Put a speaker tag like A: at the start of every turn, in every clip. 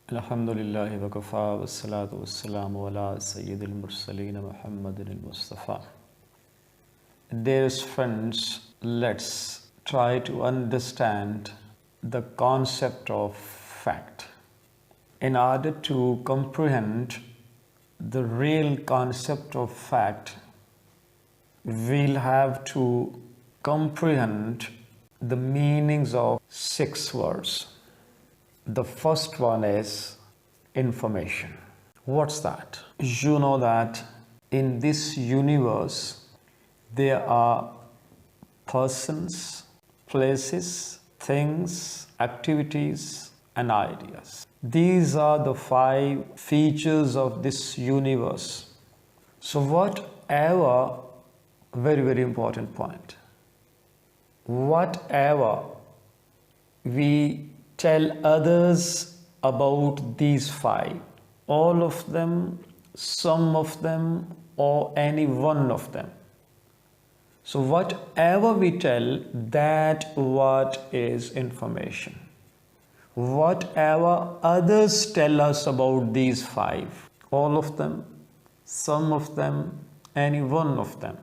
A: Alhamdulillahi wa kafa wa salatu wa salamu ala sayyidil mursaleen Muhammadin al-Mustafa. Dearest friends, let's try to understand the concept of fact. In order to comprehend the real concept of fact, we'll have to comprehend the meanings of 6 words. The first one is information. What's that? You know that in this universe there are persons, places, things, activities, and ideas. These are the 5 features of this universe. So whatever, very important point, whatever we tell others about these 5, all of them, some of them, or any one of them. So whatever we tell, that what is information. Whatever others tell us about these 5, all of them, some of them, any one of them.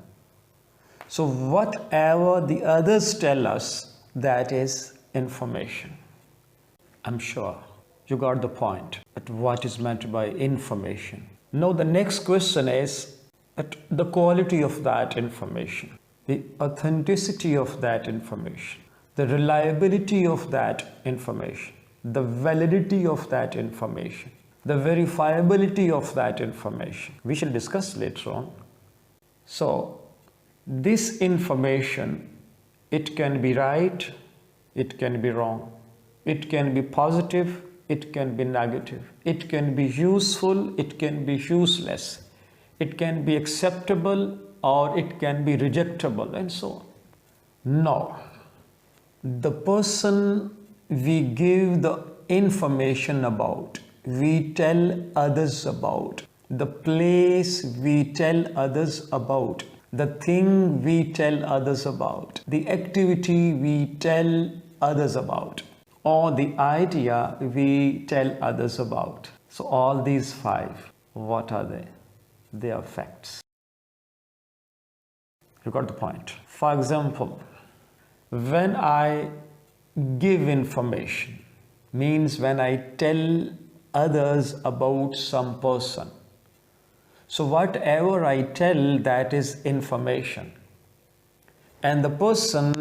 A: So whatever the others tell us, that is information. I'm sure you got the point at what is meant by information. Now the next question is at the quality of that information, the authenticity of that information, the reliability of that information, the validity of that information, the verifiability of that information. We shall discuss later on. So this information, it can be right, it can be wrong. It can be positive, it can be negative. It can be useful, it can be useless. It can be acceptable or it can be rejectable, and so on. No. The person we give the information about, we tell others about, the place we tell others about, the thing we tell others about, the activity we tell others about, or the idea we tell others about. So all these 5, what are they? They are facts. You got the point. For example, when I give information, means when I tell others about some person. So whatever I tell, that is information. And the person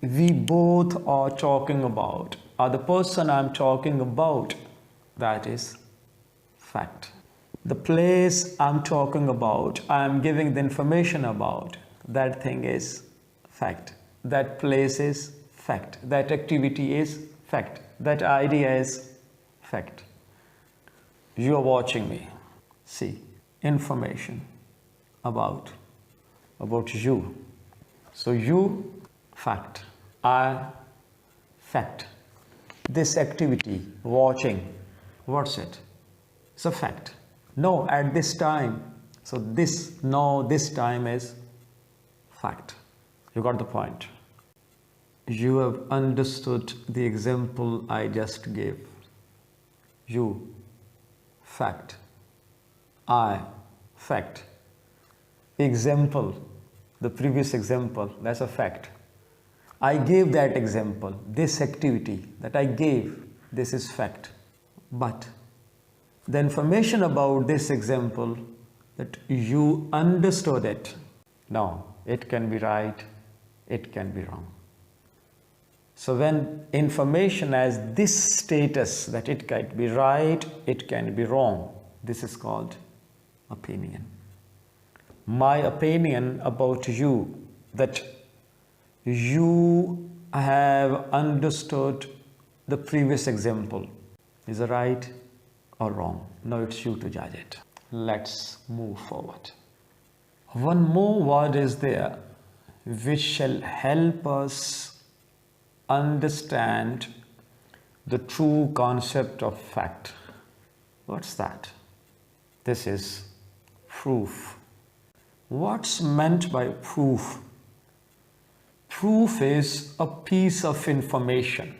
A: we both are talking about, or the person I'm talking about, that is fact. The place I'm talking about, I'm giving the information about, that thing is fact. That place is fact. That activity is fact. That idea is fact. You are watching me. See, information about you. So you, fact. I, fact. This activity, watching, what's it? It's a fact. No, at this time. So this time is fact. You got the point. You have understood the example I just gave. You, fact. I, fact. Example, the previous example, that's a fact. I gave that example, this activity that I gave, this is fact. But the information about this example, that you understood it, no, it can be right, it can be wrong. So when information has this status, that it can be right, it can be wrong, this is called opinion. My opinion about you, that you have understood the previous example, is it right or wrong? Now it's you to judge it. Let's move forward. One more word is there which shall help us understand the true concept of fact. What's that? This is proof. What's meant by proof? Proof is a piece of information,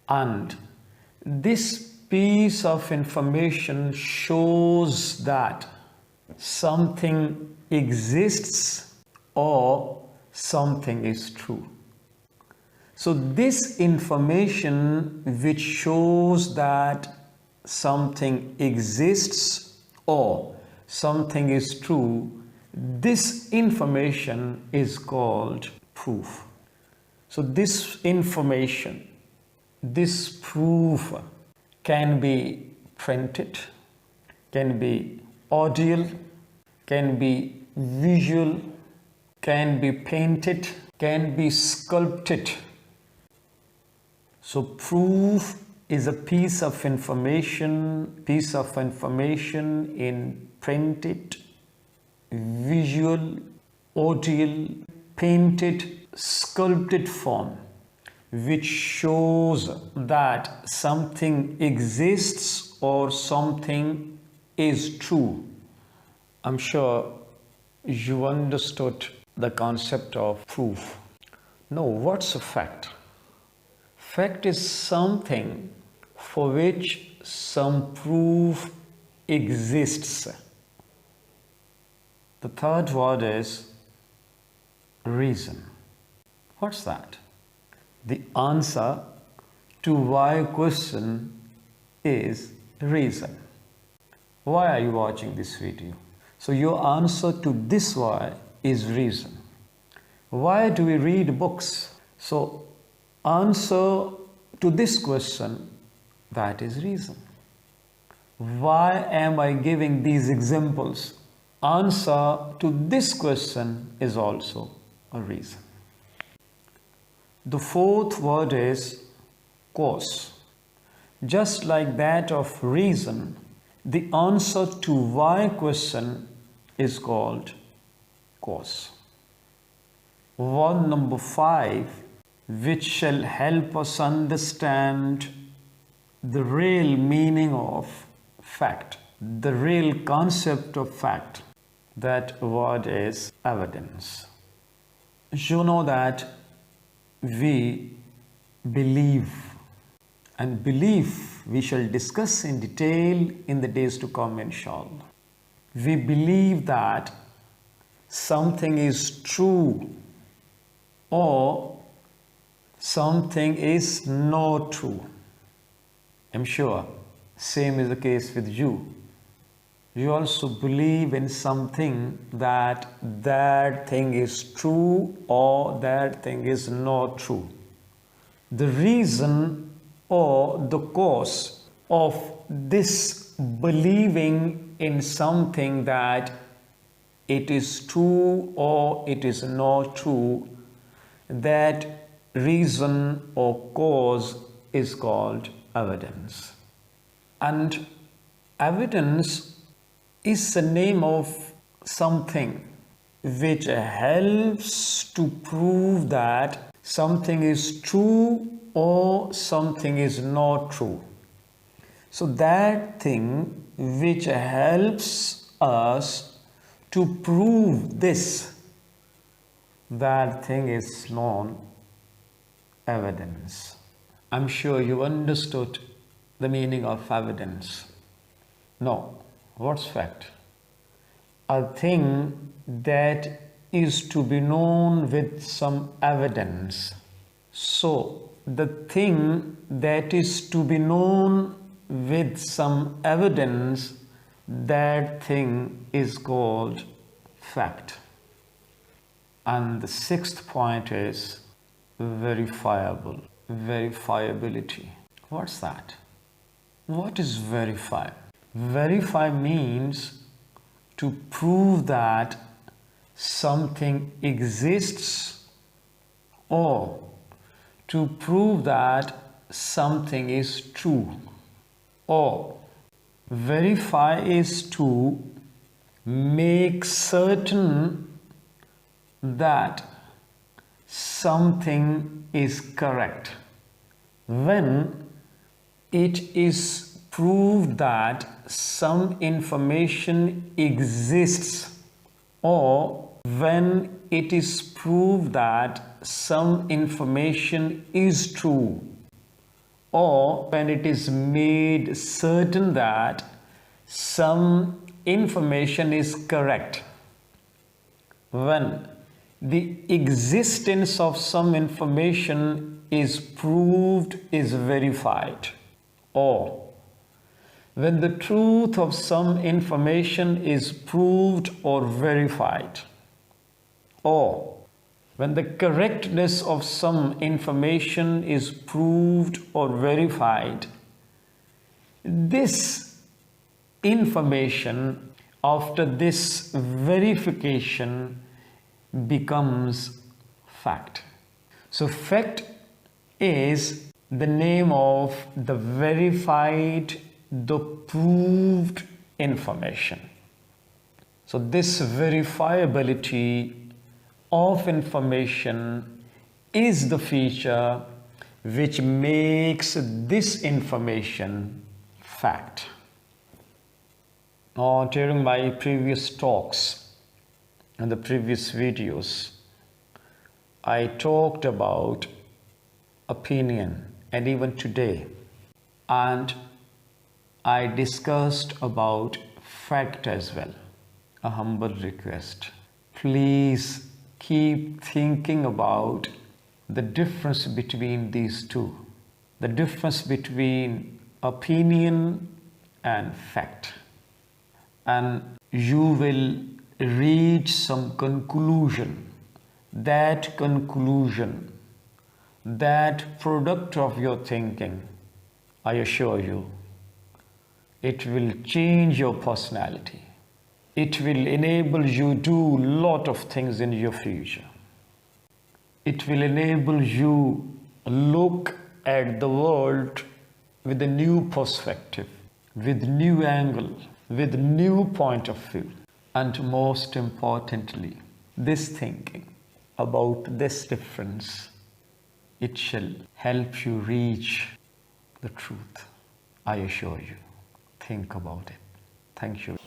A: and this piece of information shows that something exists or something is true. So this information which shows that something exists or something is true, this information is called proof. So this information, this proof can be printed, can be audio, can be visual, can be painted, can be sculpted. So proof is a piece of information in printed, visual, audio, painted, sculpted form, which shows that something exists or something is true. I'm sure you understood the concept of proof. No, what's a fact? Fact is something for which some proof exists. The third word is reason. What's that? The answer to why question is reason. Why are you watching this video? So your answer to this why is reason. Why do we read books? So answer to this question, that is reason. Why am I giving these examples? Answer to this question is also a reason. The fourth word is cause. Just like that of reason, the answer to why question is called cause. Word number 5, which shall help us understand the real meaning of fact, the real concept of fact. That word is evidence. You know that we believe, and belief we shall discuss in detail in the days to come, inshallah. We believe that something is true or something is not true. I'm sure same is the case with you. You also believe in something that thing is true or that thing is not true. The reason or the cause of this believing in something that it is true or it is not true, that reason or cause is called evidence. And evidence is the name of something which helps to prove that something is true or something is not true. So that thing which helps us to prove this, that thing is known evidence. I'm sure you understood the meaning of evidence. No. What's fact? A thing that is to be known with some evidence. So, the thing that is to be known with some evidence, that thing is called fact. And the sixth point is verifiable. Verifiability. What's that? What is verify? Verify means to prove that something exists or to prove that something is true. Or verify is to make certain that something is correct when it is proved that some information exists or when it is proved that some information is true or when it is made certain that some information is correct, when the existence of some information is proved, is verified, or when the truth of some information is proved or verified, or when the correctness of some information is proved or verified, this information, after this verification, becomes fact. So fact is the name of the verified, the proved information. So this verifiability of information is the feature which makes this information fact. Now, during my previous talks and the previous videos, I talked about opinion, and even today, and I discussed about fact as well. A humble request. Please keep thinking about the difference between these two. The difference between opinion and fact. And you will reach some conclusion. That conclusion, that product of your thinking, I assure you, it will change your personality. It will enable you to do a lot of things in your future. It will enable you look at the world with a new perspective, with new angle, with new point of view. And most importantly, this thinking about this difference, it shall help you reach the truth. I assure you. Think about it. Thank you.